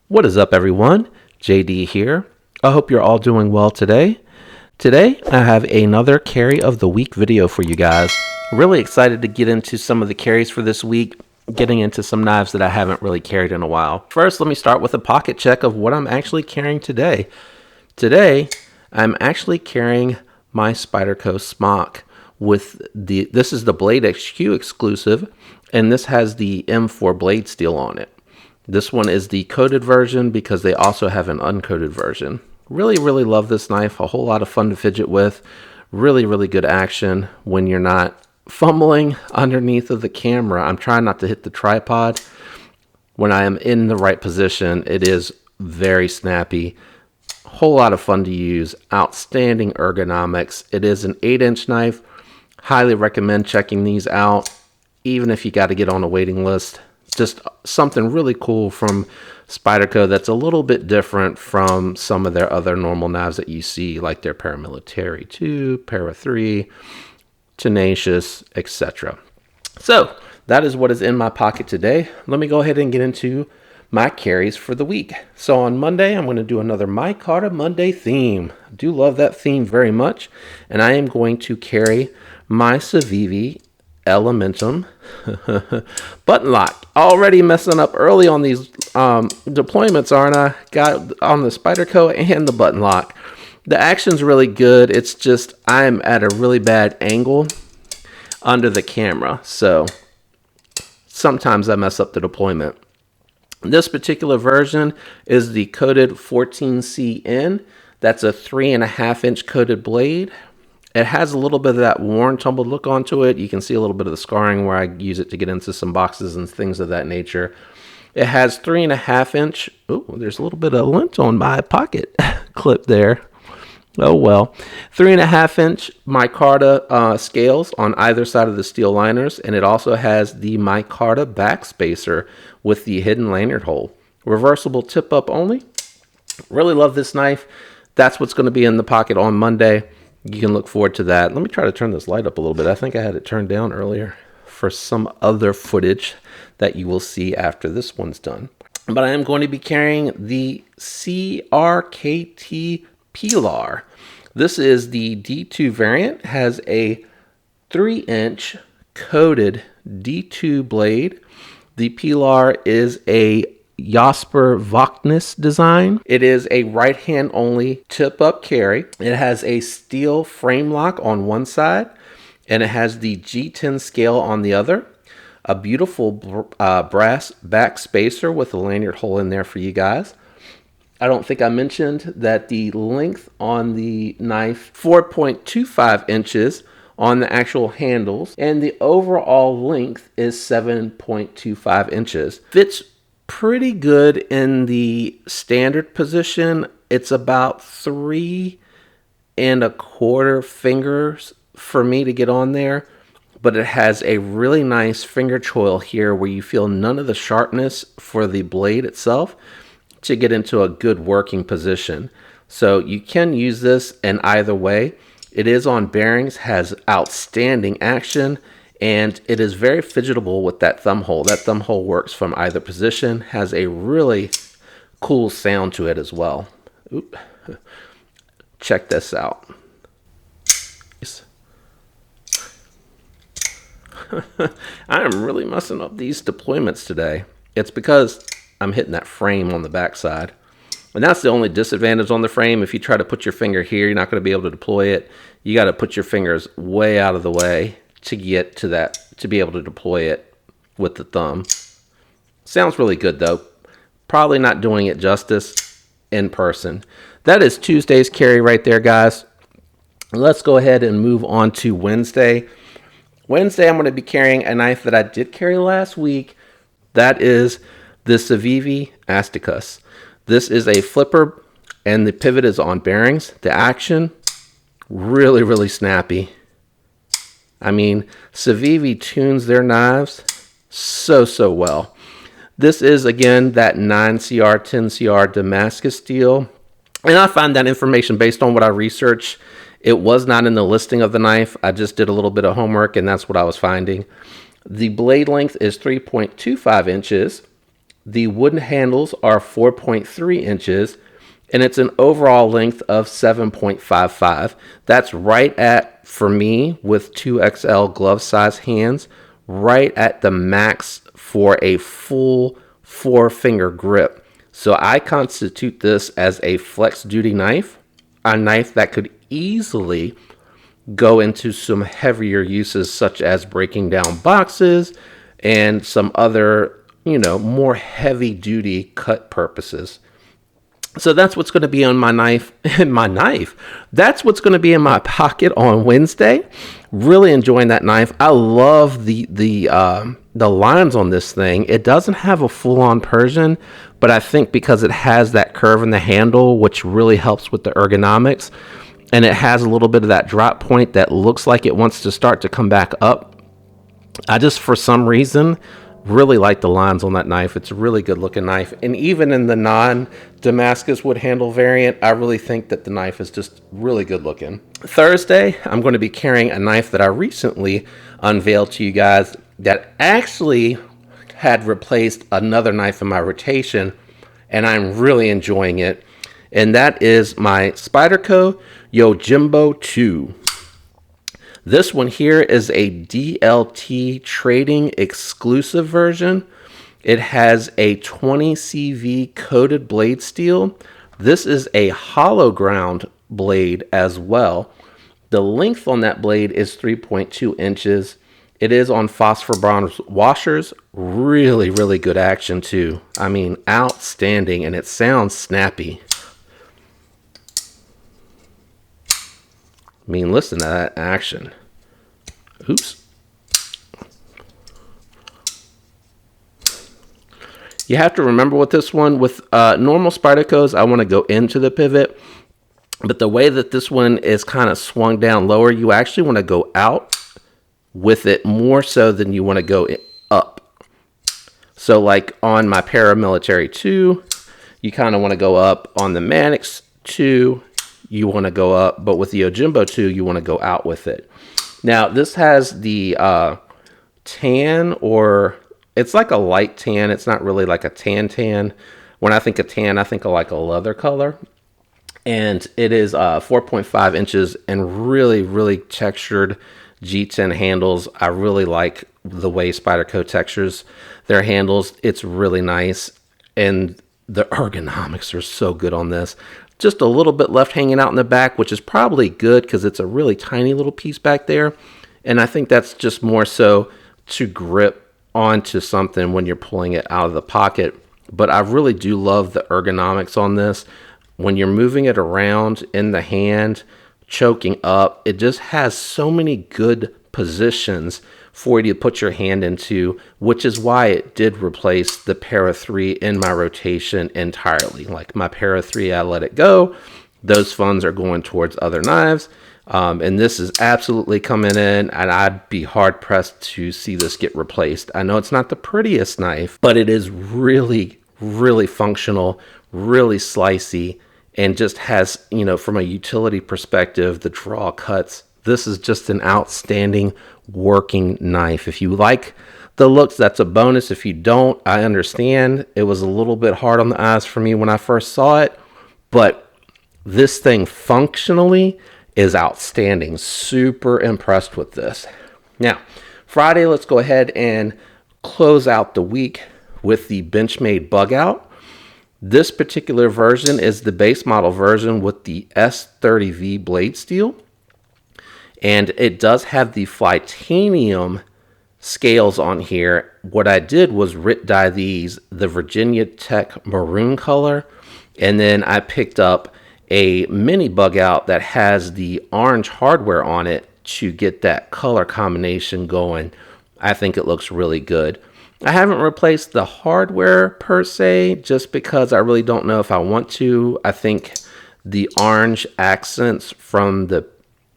What is up, everyone? JD here. I hope you're all doing well today. Today, I have another carry of the week video for you guys. Really excited to get into some of the carries for this week, getting into some knives that I haven't really carried in a while. First, let me start with a pocket check of what I'm actually carrying today. Today, I'm actually carrying my Spyderco Smock with this is the Blade HQ exclusive, and this has the M4 blade steel on it. This one is the coated version because they also have an uncoated version. Really love this knife. A whole lot of fun to fidget with. Really good action when you're not fumbling underneath of the camera. I'm trying not to hit the tripod. When I am in the right position, it is very snappy. Whole lot of fun to use. Outstanding ergonomics. It is an 8-inch knife. Highly recommend checking these out, even if you got to get on a waiting list. Just something really cool from Spyderco that's a little bit different from some of their other normal knives that you see, like their Paramilitary 2, Para 3, Tenacious, etc. So that is what is in my pocket today. Let me go ahead and get into my carries for the week. So on Monday, I'm going to do another Micarta Monday theme. I do love that theme very much, and I am going to carry my Civivi Elementum button lock. Already messing up early on these deployments, aren't I? Got on the Spyderco and the button lock. The action's really good. It's just I'm at a really bad angle under the camera, so sometimes I mess up the deployment. This particular version is the coated 14CN. That's a 3.5-inch coated blade. It has a little bit of that worn, tumbled look onto it. You can see a little bit of the scarring where I use it to get into some boxes and things of that nature. It has 3.5-inch. Oh, there's a little bit of lint on my pocket clip there. Oh well. 3.5-inch micarta scales on either side of the steel liners, and it also has the micarta back spacer with the hidden lanyard hole. Reversible tip up only. Really love this knife. That's what's going to be in the pocket on Monday. You can look forward to that. Let me try to turn this light up a little bit. I think I had it turned down earlier for some other footage that you will see after this one's done. But I am going to be carrying the CRKT Pilar. This is the D2 variant. Has a 3-inch coated D2 blade. The Pilar is a Jasper Vognus design. It is a right hand only tip up carry. It has a steel frame lock on one side, and it has the G10 scale on the other. A beautiful brass back spacer with a lanyard hole in there for you guys. I don't think I mentioned that the length on the knife, 4.25 inches on the actual handles, and the overall length is 7.25 inches. Fits pretty good in the standard position. It's about 3.25 fingers for me to get on there, but it has a really nice finger choil here where you feel none of the sharpness for the blade itself to get into a good working position. So you can use this in either way. It is on bearings, has outstanding action, and it is very fidgetable with that thumb hole. That thumb hole works from either position, has a really cool sound to it as well. Oop. Check this out. I am really messing up these deployments today. It's because I'm hitting that frame on the backside. And that's the only disadvantage on the frame. If you try to put your finger here, you're not going to be able to deploy it. You got to put your fingers way out of the way to get to that, to be able to deploy it with the thumb. Sounds really good though. Probably not doing it justice in person. That is Tuesday's carry right there, guys. Let's go ahead and move on to Wednesday. Wednesday, I'm going to be carrying a knife that I did carry last week. That is the Civivi Asticus. This is a flipper, and the pivot is on bearings. The action, really snappy. I mean, Civivi tunes their knives so well. This is, again, that 9CR, 10CR Damascus steel. And I find that information based on what I researched. It was not in the listing of the knife. I just did a little bit of homework, and that's what I was finding. The blade length is 3.25 inches. The wooden handles are 4.3 inches, and it's an overall length of 7.55. That's right at, for me, with 2XL glove size hands, right at the max for a full 4-finger grip. So I constitute this as a flex duty knife, a knife that could easily go into some heavier uses, such as breaking down boxes and some other, more heavy duty cut purposes. So that's what's going to be on my knife. That's what's going to be in my pocket on Wednesday. Really enjoying that knife. I love the lines on this thing. It doesn't have a full-on Persian, but I think because it has that curve in the handle, which really helps with the ergonomics, and it has a little bit of that drop point that looks like it wants to start to come back up. I just, for some reason, really like the lines on that knife. It's a really good looking knife. And even in the non-Damascus wood handle variant, I really think that the knife is just really good looking. Thursday, I'm going to be carrying a knife that I recently unveiled to you guys that actually had replaced another knife in my rotation, and I'm really enjoying it. And that is my Spyderco Yojimbo 2. This one here is a DLT trading exclusive version. It has a 20 CV coated blade steel. This is a hollow ground blade as well. The length on that blade is 3.2 inches. It is on phosphor bronze washers. Really, really good action too. I mean, outstanding, and it sounds snappy. I mean, listen to that action. Oops. You have to remember with this one, with normal Spydercos, I want to go into the pivot. But the way that this one is kind of swung down lower, you actually want to go out with it more so than you want to go up. So like on my Paramilitary 2, you kind of want to go up. On the Mannix 2, you want to go up. But with the Yojimbo 2, you want to go out with it. Now, this has the tan, or it's like a light tan. It's not really like a tan. When I think of tan, I think of like a leather color. And it is 4.5 inches and really, really textured G10 handles. I really like the way Spyderco textures their handles. It's really nice. And the ergonomics are so good on this. Just a little bit left hanging out in the back, which is probably good because it's a really tiny little piece back there. And I think that's just more so to grip onto something when you're pulling it out of the pocket. But I really do love the ergonomics on this. When you're moving it around in the hand, choking up, it just has so many good positions for you to put your hand into, which is why it did replace the Para 3 in my rotation entirely. Like my Para 3, I let it go. Those funds are going towards other knives. And this is absolutely coming in, and I'd be hard pressed to see this get replaced. I know it's not the prettiest knife, but it is really, really functional, really slicey, and just has, from a utility perspective, the draw cuts. This is just an outstanding working knife. If you like the looks, that's a bonus. If you don't, I understand. It was a little bit hard on the eyes for me when I first saw it, but this thing functionally is outstanding. Super impressed with this. Now, Friday, let's go ahead and close out the week with the Benchmad Bugout. This particular version is the base model version with the S30V blade steel. And it does have the Flytanium scales on here. What I did was dye these the Virginia Tech maroon color. And then I picked up a mini Bugout that has the orange hardware on it to get that color combination going. I think it looks really good. I haven't replaced the hardware per se, just because I really don't know if I want to. I think the orange accents from the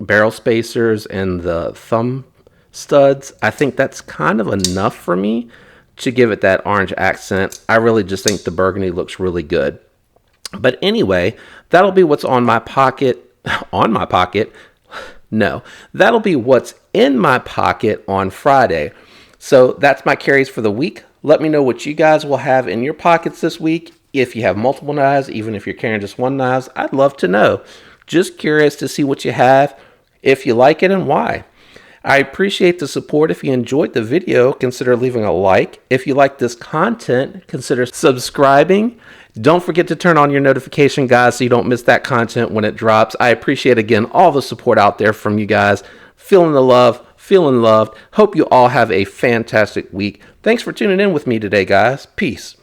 barrel spacers and the thumb studs, I think that's kind of enough for me to give it that orange accent. I really just think the burgundy looks really good. But anyway, that'll be what's on my pocket. On my pocket? No, that'll be what's in my pocket on Friday. So that's my carries for the week. Let me know what you guys will have in your pockets this week. If you have multiple knives, even if you're carrying just one knife, I'd love to know. Just curious to see what you have, if you like it, and why. I appreciate the support. If you enjoyed the video, consider leaving a like. If you like this content, consider subscribing. Don't forget to turn on your notification, guys, so you don't miss that content when it drops. I appreciate, again, all the support out there from you guys. Feeling the love, feeling loved. Hope you all have a fantastic week. Thanks for tuning in with me today, guys. Peace.